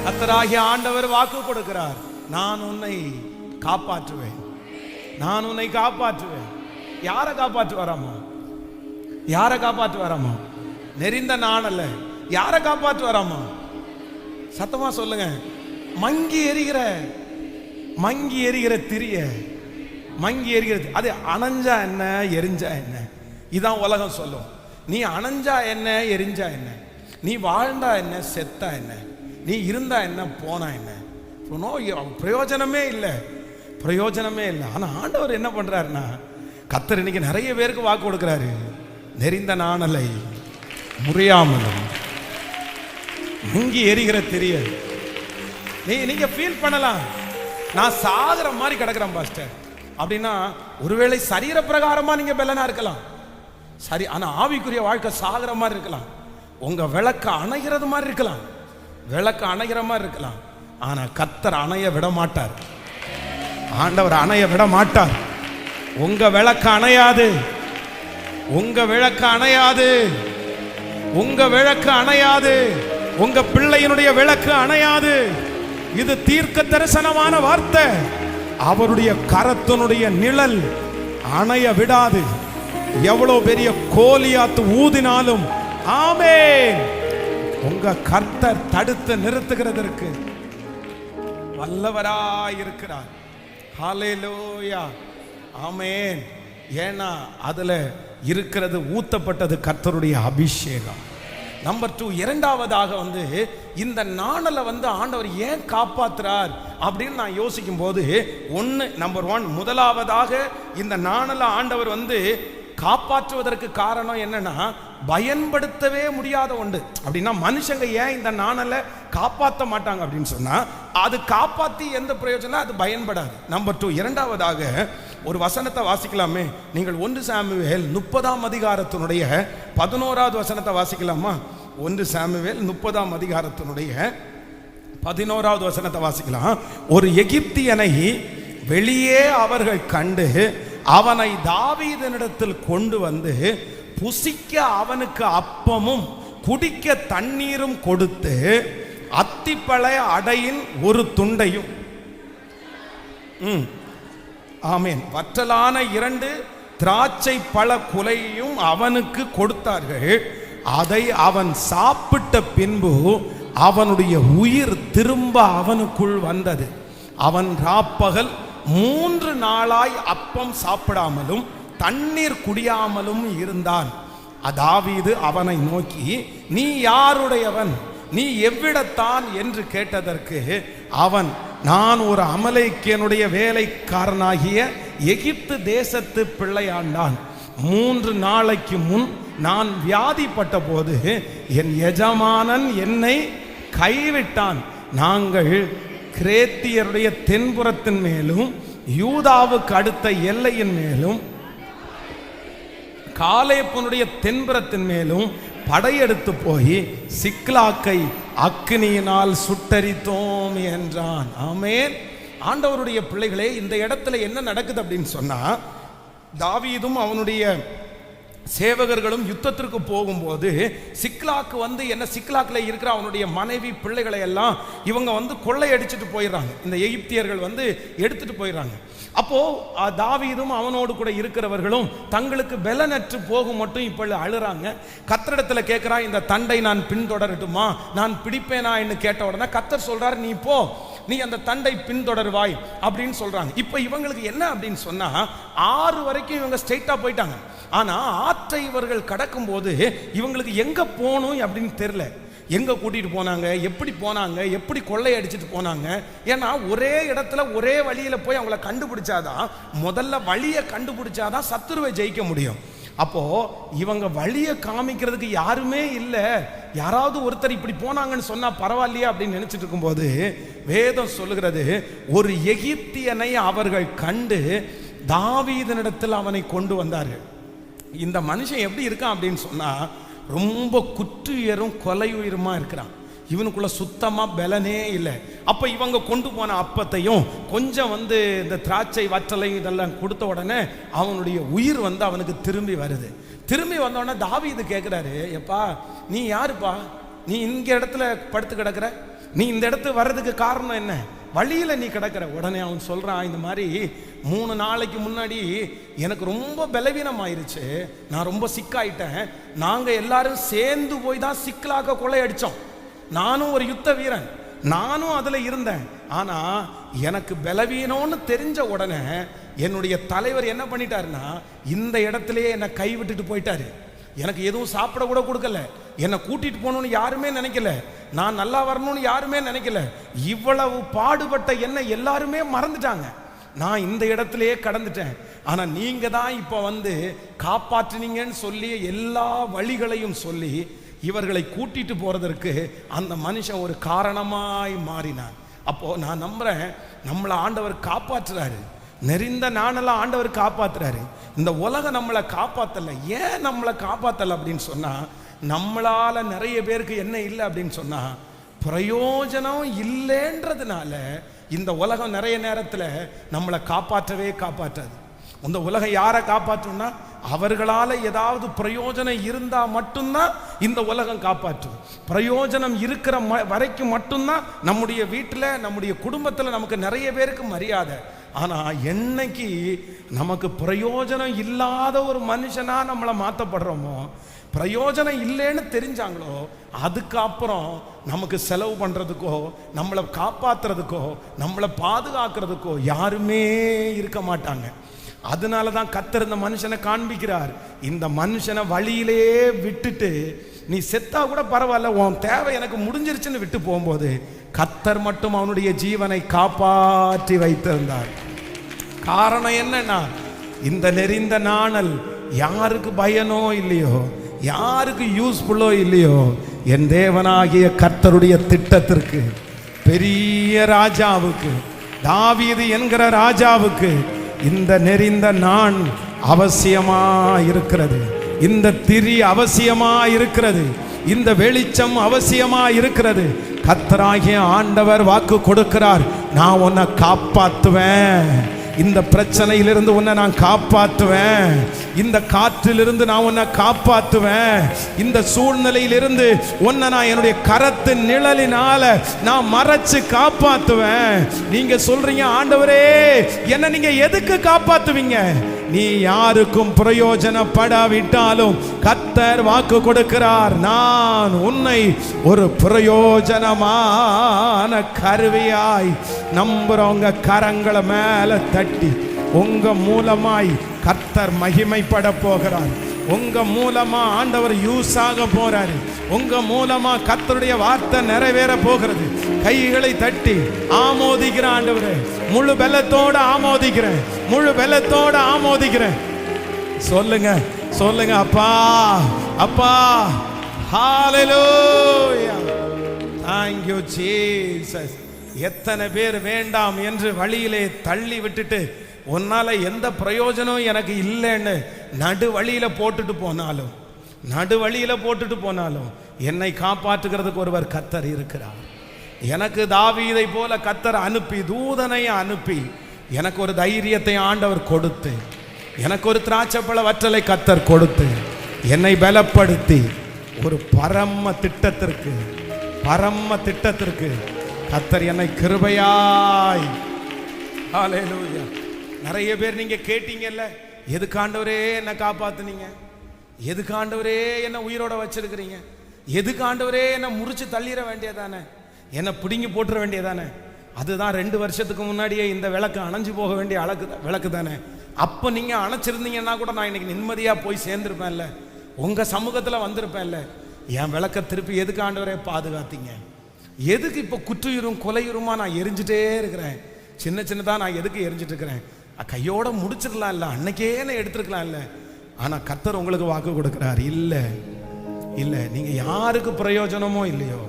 கர்த்தராகிய ஆண்டவர் வாக்கு கொடுக்கிறார், நான் உன்னை காப்பாற்றுவேன், நான் உன்னை காப்பாற்றுவேன். யாரை காப்பாற்றுவாராமா? யாரை காப்பாற்றுவாராமா? நெறிந்த நாணல்ல, யாரை காப்பாற்றுவாராமா? சத்தமா சொல்லுங்க. மங்கி எரிகிற திரிய, மங்கி எரிகிறது. அது அணைஞ்சா என்ன, எரிஞ்சா என்ன? இதான் உலகம் சொல்லும். நீ அணைஞ்சா என்ன, எரிஞ்சா என்ன? நீ வாழ்ந்தா என்ன, செத்தா என்ன? நீ இருந்தா என்ன, போனா என்ன? பிரயோஜனமே இல்லை, பிரயோஜனமே இல்லை. ஆனா ஆண்டவர் என்ன பண்றாருன்னா, கர்த்தர் இன்னைக்கு நிறைய பேருக்கு வாக்கு கொடுக்கிறாரு. நெறிந்த நாணலை முறியாமலும் முங்கி எரிகிற தெரிய. நீங்க ஃபீல் பண்ணலாம், நான் சாகிற மாதிரி கிடக்கிறேன் பாஸ்டர் அப்படின்னா, ஒருவேளை சரீர பிரகாரமா நீங்க பெலனா இருக்கலாம் சரி, ஆனா ஆவிக்குரிய வாழ்க்கை சாகிற மாதிரி இருக்கலாம். உங்க விளக்கு அணைகிறது மாதிரி இருக்கலாம், விளக்கு அணைகிற மாதிரி இருக்கலாம். ஆனா கர்த்தர் அணைய விட மாட்டார், ஆண்டவர் அணைய விட மாட்டார். உங்க விளக்கு அணையாது, உங்க விளக்கு அணையாது, உங்க விளக்கு அணையாது, உங்க பிள்ளையினுடைய விளக்கு அணையாது. இது தீர்க்க தரிசனமான வார்த்தை. அவருடைய கரத்தினுடைய நிழல் அணைய விடாது. எவ்வளவு பெரிய கோலியாத்து ஊதினாலும் ஆமென், உங்க கர்த்தர் தடுத்து நிறுத்துகிறதற்கு வல்லவராயிருக்கிறார். ஹல்லேலூயா, ஆமென். ஏன்னா அதுல இருக்கிறது ஊத்தப்பட்டது கர்த்தருடைய அபிஷேகம். நம்பர் 2, இரண்டாவதாக இந்த நாணலை ஆண்டவர் ஏன் காப்பாத்துறார் அப்படின்னு நான் யோசிக்கும் போது, நம்பர் 1, முதலாவதாக இந்த நாணலை ஆண்டவர் காப்பாற்றுவதற்கு காரணம் என்னன்னா, பயன்படுத்தவே முடியாத ஒன்று. அப்படின்னா மனுஷங்க ஏன் இந்த நாணலை காப்பாற்ற மாட்டாங்க அப்படின்னு சொன்னா, அது காப்பாற்றி எந்த பிரயோஜனம், அது பயன்படாது. நம்பர் 2, இரண்டாவதாக ஒரு வசனத்தை வாசிக்கலாமே. நீங்கள் 1 சாமுவேல் 30ஆம் அதிகாரத்தினுடைய 11வது வசனத்தை வாசிக்கலாமா? 1 சாமுவேல் 30ஆம் அதிகாரத்தினுடைய 11வது வசனத்தை வாசிக்கலாம். ஒரு எகிப்தியனை வெளியே அவர்கள் கண்டு அவனை தாவீதினிடத்தில் கொண்டு வந்து புசிக்க அவனுக்கு அப்பமும் குடிக்க தண்ணீரும் கொடுத்து அத்திப்பழ அடையின் ஒரு துண்டையும் ஆமேன் வற்றலான 2 திராட்சை பழ குலையும் அவனுக்கு கொடுத்தார்கள். அதை அவன் சாப்பிட்ட பின்பு அவனுடைய உயிர் திரும்ப அவனுக்குள் வந்தது. அவன் ராப்பகல் 3 நாளாய் அப்பம் சாப்பிடாமலும் தண்ணீர் குடியாமலும் இருந்தான். தாவீது அவனை நோக்கி, நீ யாருடையவன், நீ எவ்விடத்தான் என்று கேட்டதற்கு அவன், நான் ஒரு அமலேக்கியனுடைய வேலைக்காரனாகிய எகிப்து தேசத்து பிள்ளையாண்டான். 3 நாளைக்கு முன் நான் வியாதிப்பட்ட போது என் எஜமானன் என்னை கைவிட்டான். நாங்கள் கிரேத்தியருடைய தென்புறத்தின் மேலும் யூதாவுக்கு அடுத்த எல்லையின் மேலும் காலேப்புனுடைய தென்புறத்தின் மேலும் படையெடுத்து போய் சிக்லாக்கை அக்னியினால் சுட்டரித்தோம் என்றான். ஆமென். ஆண்டவருடைய பிள்ளைகளே, இந்த இடத்துல என்ன நடக்குது அப்படின்னு சொன்னா, தாவீதும் அவனுடைய சேவகர்களும் யுத்தத்திற்கு போகும்போது சிக்லாக்கு என்ன, சிக்லாக்கில் இருக்கிற அவனுடைய மனைவி பிள்ளைகளை எல்லாம் இவங்க கொள்ளையடிச்சிட்டு போயிடுறாங்க. இந்த எகிப்தியர்கள் எடுத்துட்டு போயிடுறாங்க. அப்போ தாவீதும் அவனோடு கூட இருக்கிறவர்களும் தங்களுக்கு பலனற்று போகும் மட்டும் இப்ப அழுறாங்க. கர்த்தரிடத்துல கேட்கிறா, இந்த தண்டை நான் பின்தொடரட்டுமா, நான் பிடிப்பேனா என்று கேட்ட உடனே கர்த்தர் சொல்றாரு, நீ போ, நீ அந்த தண்டை பின்தொடர்வாய் அப்படின்னு சொல்றாங்க. இப்ப இவங்களுக்கு என்ன அப்படின்னு சொன்னா, 6 வரைக்கும் இவங்க ஸ்ட்ரெயிட்டா போயிட்டாங்க. ஆனா ஆற்றை இவர்கள் கடக்கும் போது இவங்களுக்கு எங்க போகணும் அப்படின்னு தெரியல. எங்க கூட்டிட்டு போனாங்க, எப்படி போனாங்க, எப்படி கொள்ளையடிச்சிட்டு போனாங்க. ஏன்னா ஒரே இடத்துல ஒரே வழியில போய் அவங்கள கண்டுபிடிச்சாதான், முதல்ல வழியை கண்டுபிடிச்சாதான் சத்துருவை ஜெயிக்க முடியும். அப்போ இவங்க வழியை காமிக்கிறதுக்கு யாருமே இல்லை. யாராவது ஒருத்தர் இப்படி போனாங்கன்னு சொன்னா பரவாயில்லையா அப்படின்னு நினைச்சிட்டு இருக்கும்போது வேதம் சொல்லுகிறது, ஒரு எகிப்தியனை அவர்கள் கண்டு தாவீதினிடத்தில் அவனை கொண்டு வந்தார்கள். இந்த மனுஷன் எப்படி இருக்கான் அப்படின்னு சொன்னா, ரொம்ப குற்றுயரும் கொலையுயிருமா இருக்கிறான். இவனுக்குள்ள சுத்தமா பலனே இல்லை. அப்ப இவங்க கொண்டு போன அப்பத்தையும் கொஞ்சம் இந்த திராட்சை வற்றலை இதெல்லாம் கொடுத்த உடனே அவனுடைய உயிர் அவனுக்கு திரும்பி வருது. திரும்பி வந்த உடனே தாவீது கேட்கிறாரு, எப்பா நீ யாருப்பா, நீ இங்க இடத்துல படுத்து கிடக்குற, நீ இந்த இடத்துக்கு வர்றதுக்கு காரணம் என்ன? வழியில் நீ கிடக்கிற. உடனே அவன் சொல்கிறான், இந்த மாதிரி 3 நாளைக்கு முன்னாடி எனக்கு ரொம்ப பலவீனம் ஆயிடுச்சு, நான் ரொம்ப சிக்காயிட்டேன். நாங்கள் எல்லாரும் சேர்ந்து போய் தான் சிக்கலாக கொள்ளையடித்தோம். நானும் ஒரு யுத்த வீரன், நானும் அதில் இருந்தேன். ஆனால் எனக்கு பலவீனம்னு தெரிஞ்ச உடனே என்னுடைய தலைவர் என்ன பண்ணிட்டாருன்னா, இந்த இடத்துலையே என்னை கைவிட்டுட்டு போயிட்டாரு. எனக்கு எதுவும் சாப்பிட கூட கொடுக்கல, என்னை கூட்டிட்டு போகணும்னு யாருமே நினைக்கல, நான் நல்லா வரணும்னு யாருமே நினைக்கல. இவ்வளவு பாடுபட்ட என்னை எல்லாருமே மறந்துட்டாங்க. நான் இந்த இடத்துலையே கடந்துட்டேன். ஆனால் நீங்க தான் இப்போ வந்து காப்பாற்றினீங்கன்னு சொல்லி எல்லா வழிகளையும் சொல்லி இவர்களை கூட்டிட்டு போறதற்கு அந்த மனுஷன் ஒரு காரணமாய் மாறினான். அப்போ நான் நம்புறேன், நம்மளை ஆண்டவர் காப்பாற்றுறாரு. நெறிந்த நானெல்லாம் ஆண்டவர் காப்பாத்துறாரு. இந்த உலகம் நம்மளை காப்பாத்தல. ஏன் நம்மளை காப்பாத்தல அப்படின்னு சொன்னா, நம்மளால நிறைய பேருக்கு என்ன இல்லை அப்படின்னு சொன்னா, பிரயோஜனம் இல்லைன்றதுனால இந்த உலகம் நிறைய நேரத்தில் நம்மளை காப்பாற்றவே காப்பாற்றாது. இந்த உலகம் யாரை காப்பாற்றும்னா, அவர்களால் ஏதாவது பிரயோஜனம் இருந்தால் மட்டும்தான் இந்த உலகம் காப்பாற்றும். பிரயோஜனம் இருக்கிற வரைக்கும் மட்டும்தான் நம்முடைய வீட்டில், நம்முடைய குடும்பத்தில் நமக்கு நிறைய பேருக்கு மரியாதை. ஆனால் என்னைக்கு நமக்கு பிரயோஜனம் இல்லாத ஒரு மனுஷனா நம்மளை மாற்றப்படுறோமோ, பிரயோஜனம் இல்லைன்னு தெரிஞ்சாங்களோ, அதுக்கப்புறம் நமக்கு செலவு பண்ணுறதுக்கோ, நம்மளை காப்பாற்றுறதுக்கோ, நம்மளை பாதுகாக்கிறதுக்கோ யாருமே இருக்க மாட்டாங்க. அதனால தான் கர்த்தர் இந்த மனுஷனை காண்பிக்கிறார். இந்த மனுஷனை வழியிலே விட்டுட்டு, நீ செத்தா கூட பரவாயில்ல, உன் தேவை எனக்கு முடிஞ்சிருச்சுன்னு விட்டு போகும்போது கர்த்தர் மட்டும் அவனுடைய ஜீவனை காப்பாற்றி வைத்திருந்தார். காரணம் என்னன்னா, இந்த நெறிந்த நாணல் யாருக்கு பயனோ இல்லையோ, யாருக்கு யூஸ்ஃபுல்லோ இல்லையோ, என் தேவனாகிய கர்த்தருடைய திட்டத்திற்கு, பெரிய ராஜாவுக்கு, தாவீது என்கிற ராஜாவுக்கு இந்த நெறிந்த நாண் அவசியமா இருக்கிறது. இந்த திரி அவசியமா இருக்கிறது. இந்த வெளிச்சம் அவசியமா இருக்கிறது. கர்த்தராகிய ஆண்டவர் வாக்கு கொடுக்கிறார், நான் உன்னை காப்பாத்துவேன். இந்த பிரச்சனையிலிருந்து உன்னை நான் காப்பாற்றுவேன். இந்த காற்றிலிருந்து நான் உன்னை காப்பாற்றுவேன். இந்த சூழ்நிலையிலிருந்து உன்னை நான் என்னுடைய கரத்தின் நிழலினால நான் மறைச்சு காப்பாற்றுவேன். நீங்க சொல்றீங்க, ஆண்டவரே என்ன நீங்க எதுக்கு காப்பாத்துவீங்க? நீ யாருக்கும் பிரயோஜனப்படாவிட்டாலும் கர்த்தர் வாக்கு கொடுக்கிறார், நான் உன்னை ஒரு பிரயோஜனமான கருவியாய் நம்புறவங்க கரங்களை மேல தட்டி உங்க மூலமாய் கர்த்தர் மகிமைப்பட போகிறார். உங்க மூலமா ஆண்டவர் யூஸ் ஆக போறாரு. உங்க மூலமா கர்த்தருடைய வார்த்தை நிறைவேற போகிறது. கைகளை தட்டி ஆமோதிக்கிற ஆண்டவரே, முழு பலத்தோட ஆமோதிக்கிறேன், முழு பலத்தோட ஆமோதிக்கிறேன். சொல்லுங்க சொல்லுங்க, அப்பா அப்பா. ஹalleluya, thank you Jesus. எத்தனை பேர் வேண்டாம் என்று வழியிலே தள்ளி விட்டுட்டு, உன்னால எந்த பிரயோஜனம் எனக்கு இல்லைன்னு நடு வழியில போட்டுட்டு போனாலும் என்னை காப்பாற்றுகிறதுக்கு ஒருவர் கர்த்தர் இருக்கிறார். எனக்கு தாவீதை போல கர்த்தர் அனுப்பி, தூதனை அனுப்பி, எனக்கு ஒரு தைரியத்தை ஆண்டவர் கொடுத்து, எனக்கு ஒரு திராட்சைப்பழ வற்றலை கர்த்தர் கொடுத்து, என்னை பலப்படுத்தி ஒரு பரம திட்டத்திற்கு கர்த்தர் என்னை கிருபையாய். ஹalleluya. நிறைய பேர் நீங்க கேட்டீங்கல்ல, எதுக்கு ஆண்டவரே என்ன காப்பாத்துனீங்க? எதுக்கு ஆண்டவரே என்ன உயிரோட வச்சிருக்கிறீங்க? எதுக்கு ஆண்டவரே என்ன முறிச்சு தள்ளிட வேண்டியதானே, என்ன பிடுங்கி போட்டுற வேண்டியதானே? அதுதான் 2 வருஷத்துக்கு முன்னாடியே இந்த விளக்கு அணைஞ்சு போக வேண்டிய விளக்கு தானே. அப்போ நீங்க அணைச்சிருந்தீங்கன்னா கூட நான் இன்னைக்கு நிம்மதியா போய் சேர்ந்திருப்பேன்ல, உங்க சமூகத்துல வந்திருப்பேன்ல. என் விளக்க திருப்பி எதுக்கு ஆண்டவரே பாதுகாத்தீங்க? எதுக்கு இப்போ குற்றுயிரும் கொலையுருமா நான் எரிஞ்சிட்டே இருக்கிறேன்? சின்னதா நான் எதுக்கு எரிஞ்சிட்டு இருக்கிறேன்? கையோட முடிச்சிடலாம் இல்ல, அன்னைக்கே நான் எடுத்துருக்கலாம் இல்ல. ஆனா கர்த்தர் உங்களுக்கு வாக்கு கொடுக்கிறார், இல்ல இல்ல, நீங்க யாருக்கு பிரயோஜனமோ இல்லையோ,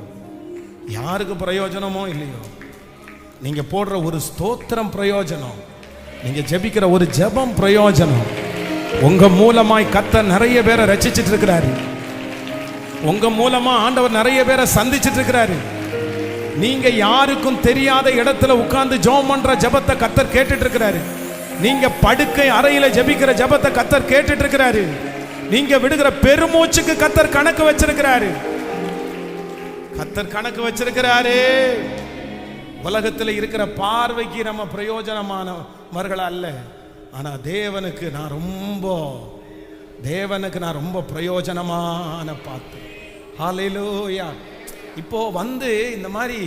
நீங்க போடுற ஒரு ஸ்தோத்திரம் பிரயோஜனம், நீங்க ஜெபிக்கிற ஒரு ஜெபம் பிரயோஜனம். உங்க மூலமாய் கர்த்தர் நிறைய பேரை ரட்சிச்சிட்டு இருக்கிறாரு. உங்க மூலமா ஆண்டவர் நிறைய பேரை சந்திச்சிட்டு இருக்கிறாரு. நீங்க யாருக்கும் தெரியாத இடத்துல உட்கார்ந்து ஜெபம் பண்ற ஜெபத்தை கர்த்தர் கேட்டுட்டு இருக்கிறாரு. நீங்க படுக்கை அறையில ஜெபிக்கிற ஜெபத்தை கர்த்தர் கேட்டுட்டு இருக்கிறாரு. நீங்க விடுகிற பெருமூச்சுக்கு கர்த்தர் கணக்கு வச்சிருக்கிறாரு. கர்த்தர் கணக்கு வச்சிருக்கிறாரே. உலகத்தில் இருக்கிற பார்வைக்கு நம்ம பிரயோஜனமானவர்கள் அல்ல, ஆனா தேவனுக்கு நான் ரொம்ப பிரயோஜனமான பாத்திரம். ஹல்லேலூயா. இப்போ இந்த மாதிரி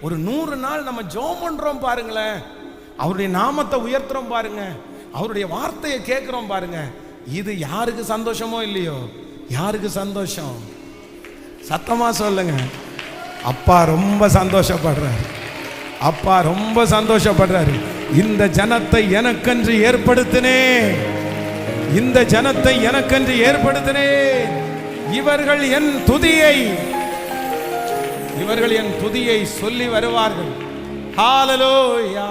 ஒரு 100 நாள் நம்ம ஜெபம் பண்றோம் பாருங்களேன், அவருடைய நாமத்தை உயர்த்துறோம் பாருங்க, அவருடைய வார்த்தையை கேட்கிறோம் பாருங்க. இது யாருக்கு சந்தோஷமோ இல்லையோ, யாருக்கு சந்தோஷம்? சத்தமா சொல்லுங்க. அப்பா ரொம்ப சந்தோஷப்படுறாரு. அப்பா ரொம்ப சந்தோஷப்படுறாரு. இந்த ஜனத்தை எனக்கென்று ஏற்படுத்தினேன், இந்த ஜனத்தை எனக்கென்று ஏற்படுத்தினேன். இவர்கள் என் துதியை சொல்லி வருவார்கள். ஹல்லேலூயா.